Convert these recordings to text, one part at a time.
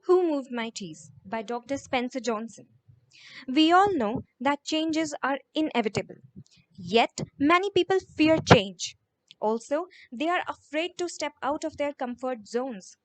Who Moved My Cheese by Dr. Spencer Johnson. We all know that changes are inevitable, yet many people fear change. Also, they are afraid to step out of their comfort zones.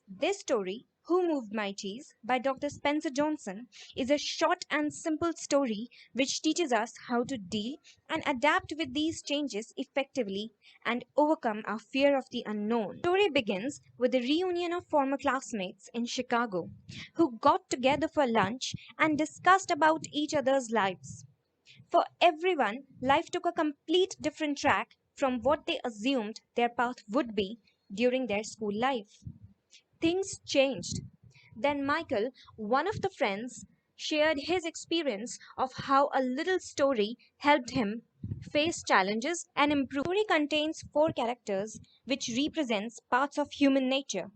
This story, Who Moved My Cheese by Dr. Spencer Johnson, is a short and simple story which teaches us how to deal and adapt with these changes effectively and overcome our fear of the unknown. The story begins with a reunion of former classmates in Chicago who got together for lunch and discussed about each other's lives. For everyone, life took a complete different track from what they assumed their path would be during their school life. Things changed. Then Michael, one of the friends, shared his experience of how a little story helped him face challenges and improve. The story contains four characters which represents parts of human nature.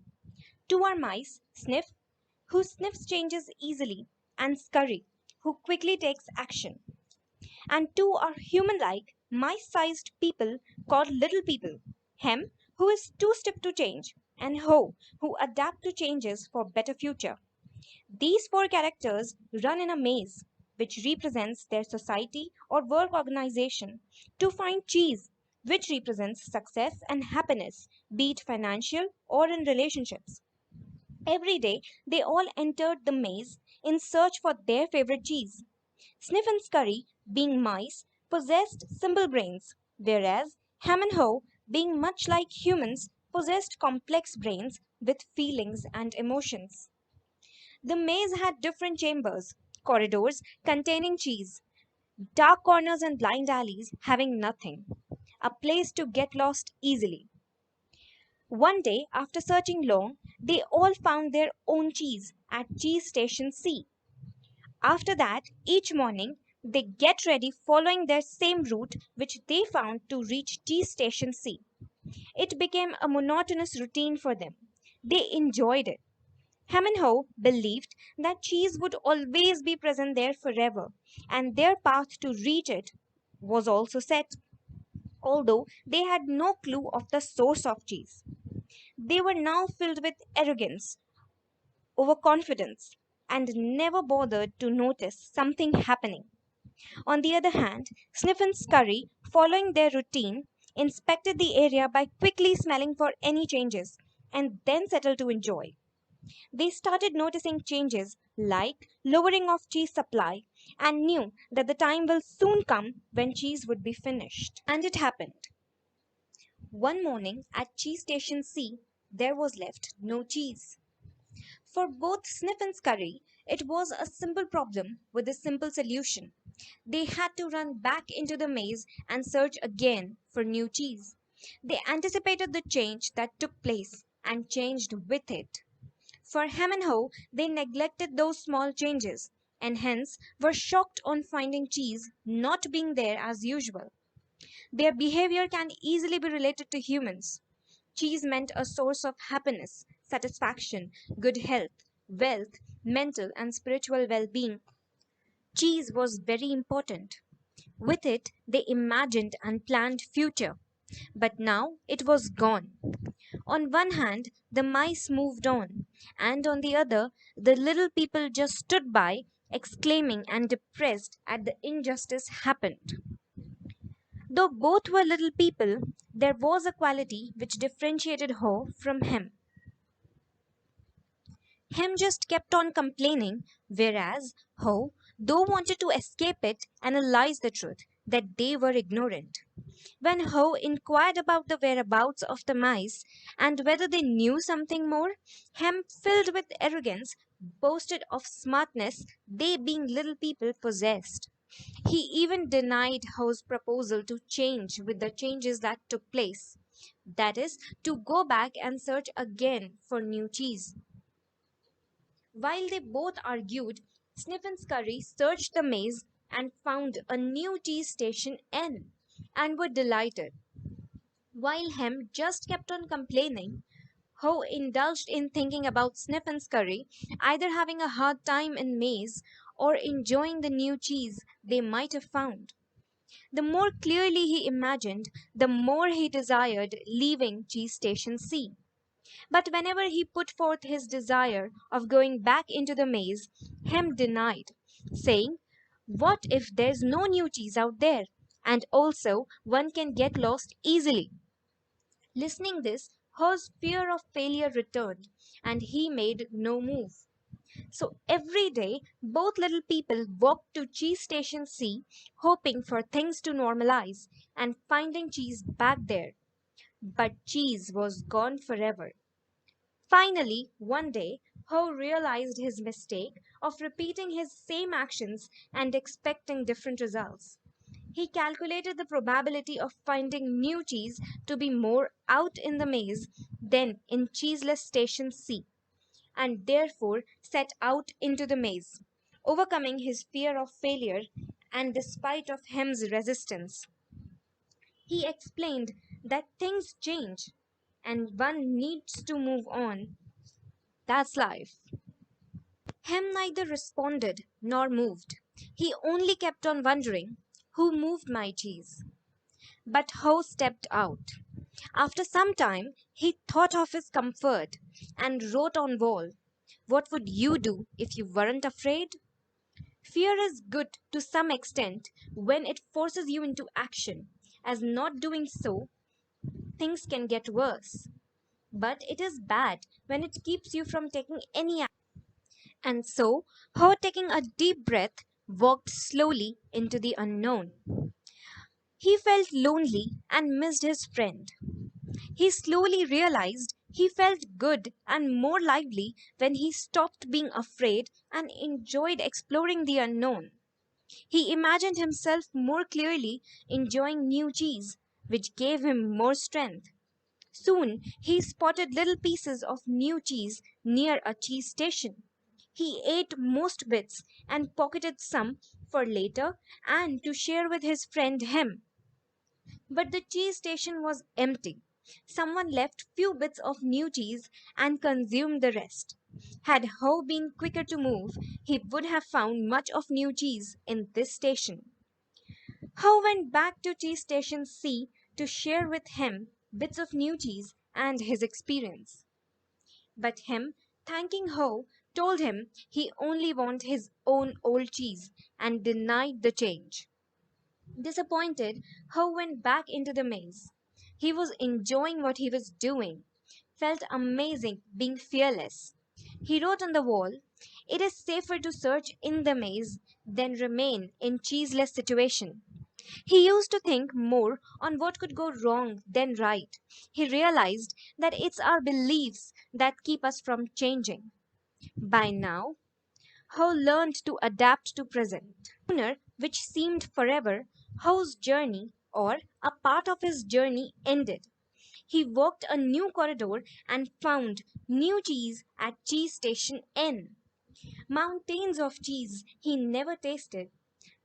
Two are mice, Sniff, who sniffs changes easily, and Scurry, who quickly takes action. And two are human like, mice sized people called little people. Hem, who is too stiff to change, and Ho, who adapt to changes for better future. These four characters run in a maze, which represents their society or work organization, to find cheese, which represents success and happiness, be it financial or in relationships. Every day, they all entered the maze in search for their favorite cheese. Sniff and Scurry, being mice, possessed simple brains, whereas Ham and Ho, being much like humans, possessed complex brains with feelings and emotions. The maze had different chambers, corridors containing cheese, dark corners and blind alleys having nothing, a place to get lost easily. One day, after searching long, they all found their own cheese at Cheese Station C. After that, each morning they get ready following their same route which they found to reach Cheese Station C. It became a monotonous routine for them. They enjoyed it. Ham and Ho believed that cheese would always be present there forever, and their path to reach it was also set, although they had no clue of the source of cheese. They were now filled with arrogance, overconfidence, and never bothered to notice something happening. On the other hand, Sniff and Scurry, following their routine, inspected the area by quickly smelling for any changes and then settled to enjoy. They started noticing changes like lowering of cheese supply and knew that the time will soon come when cheese would be finished. And it happened. One morning at Cheese Station C, there was left no cheese. For both Sniff and Scurry, it was a simple problem with a simple solution. They had to run back into the maze and search again for new cheese. They anticipated the change that took place and changed with it. For Ham and Ho, they neglected those small changes and hence were shocked on finding cheese not being there as usual. Their behavior can easily be related to humans. Cheese meant a source of happiness, satisfaction, good health, wealth, mental and spiritual well being. Cheese was very important. With it, they imagined and planned future. But now it was gone. On one hand, the mice moved on, and on the other, the little people just stood by, exclaiming and depressed at the injustice happened. Though both were little people, there was a quality which differentiated Ho from him. Him just kept on complaining, whereas Ho, though wanted to escape it, analyzed the truth that they were ignorant. When Ho inquired about the whereabouts of the mice and whether they knew something more, Hem, filled with arrogance, boasted of smartness they being little people possessed. He even denied Ho's proposal to change with the changes that took place. That is, to go back and search again for new cheese. While they both argued, Sniff and Scurry searched the maze and found a new cheese station N and were delighted. While Hem just kept on complaining, Ho indulged in thinking about Sniff and Scurry, either having a hard time in maze or enjoying the new cheese they might have found. The more clearly he imagined, the more he desired leaving Cheese Station C. But whenever he put forth his desire of going back into the maze, Hem denied, saying, "What if there's no new cheese out there? And also, one can get lost easily." Listening this, Ho's fear of failure returned, and he made no move. So every day, both little people walked to Cheese Station C, hoping for things to normalize and finding cheese back there. But cheese was gone forever. Finally, one day, Ho realized his mistake of repeating his same actions and expecting different results. He calculated the probability of finding new cheese to be more out in the maze than in cheeseless station C, and therefore set out into the maze, overcoming his fear of failure and despite of Hem's resistance. He explained that things change and one needs to move on. That's life. Hem neither responded nor moved. He only kept on wondering, who moved my cheese? But Ho stepped out. After some time, he thought of his comfort and wrote on wall, "What would you do if you weren't afraid?" Fear is good to some extent when it forces you into action, as not doing so, things can get worse. But it is bad when it keeps you from taking any action. And so, Ho, taking a deep breath, walked slowly into the unknown. He felt lonely and missed his friend. He slowly realized he felt good and more lively when he stopped being afraid and enjoyed exploring the unknown. He imagined himself more clearly enjoying new cheese, which gave him more strength. Soon he spotted little pieces of new cheese near a cheese station. He ate most bits and pocketed some for later and to share with his friend Hem. But the cheese station was empty. Someone left few bits of new cheese and consumed the rest. Had Ho been quicker to move, he would have found much of new cheese in this station. Ho went back to cheese station C to share with him bits of new cheese and his experience. But him, thanking Ho, told him he only wanted his own old cheese and denied the change. Disappointed, Ho went back into the maze. He was enjoying what he was doing, felt amazing being fearless. He wrote on the wall, "It is safer to search in the maze than remain in cheeseless situation." He used to think more on what could go wrong than right. He realized that it's our beliefs that keep us from changing. By now, Ho learned to adapt to present. Sooner, which seemed forever, Ho's journey, or a part of his journey, ended. He walked a new corridor and found new cheese at cheese station N. Mountains of cheese he never tasted,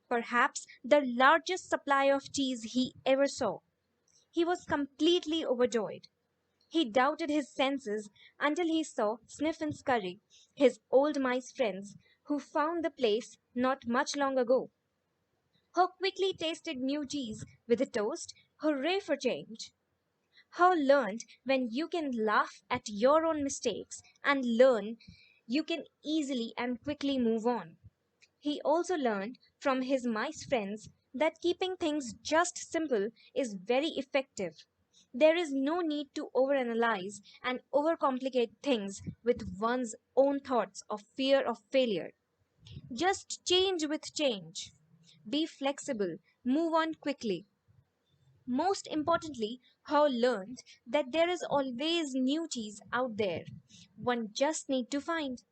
perhaps the largest supply of cheese he ever saw. He was completely overjoyed. He doubted his senses until he saw Sniff and Scurry, his old mice friends, who found the place not much long ago. Ho quickly tasted new cheese with a toast. Hooray for change! Ho learned when you can laugh at your own mistakes and learn, you can easily and quickly move on. He also learned from his mice friends that keeping things just simple is very effective. There is no need to overanalyze and overcomplicate things with one's own thoughts of fear of failure. Just change with change. Be flexible, move on quickly. Most importantly, Ho learned that there is always new cheese out there. One just need to find.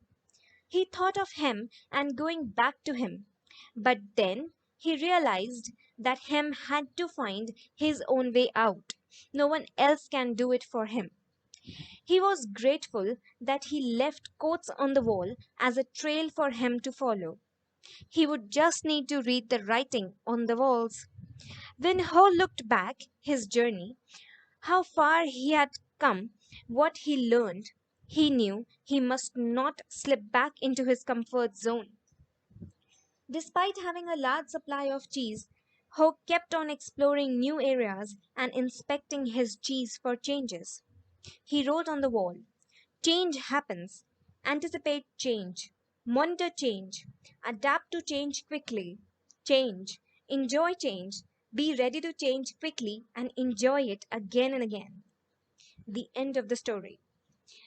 He thought of him and going back to him. But then he realized that Hem had to find his own way out. No one else can do it for him. He was grateful that he left quotes on the wall as a trail for him to follow. He would just need to read the writing on the walls. When Ho looked back his journey, how far he had come, what he learned, he knew he must not slip back into his comfort zone. Despite having a large supply of cheese, Ho kept on exploring new areas and inspecting his cheese for changes. He wrote on the wall, change happens. Anticipate change. Monitor change. Adapt to change quickly. Change. Enjoy change. Be ready to change quickly and enjoy it again and again. The end of the story.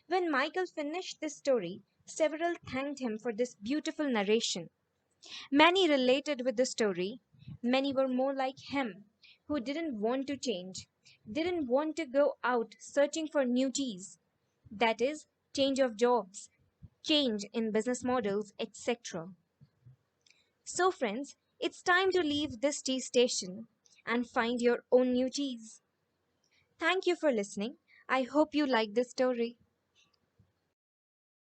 When Michael finished this story, several thanked him for this beautiful narration. Many related with the story. Many were more like him, who didn't want to change, didn't want to go out searching for new cheese. That is, change of jobs, change in business models, etc. So, friends, it's time to leave this tea station and find your own new cheese. Thank you for listening. I hope you liked this story.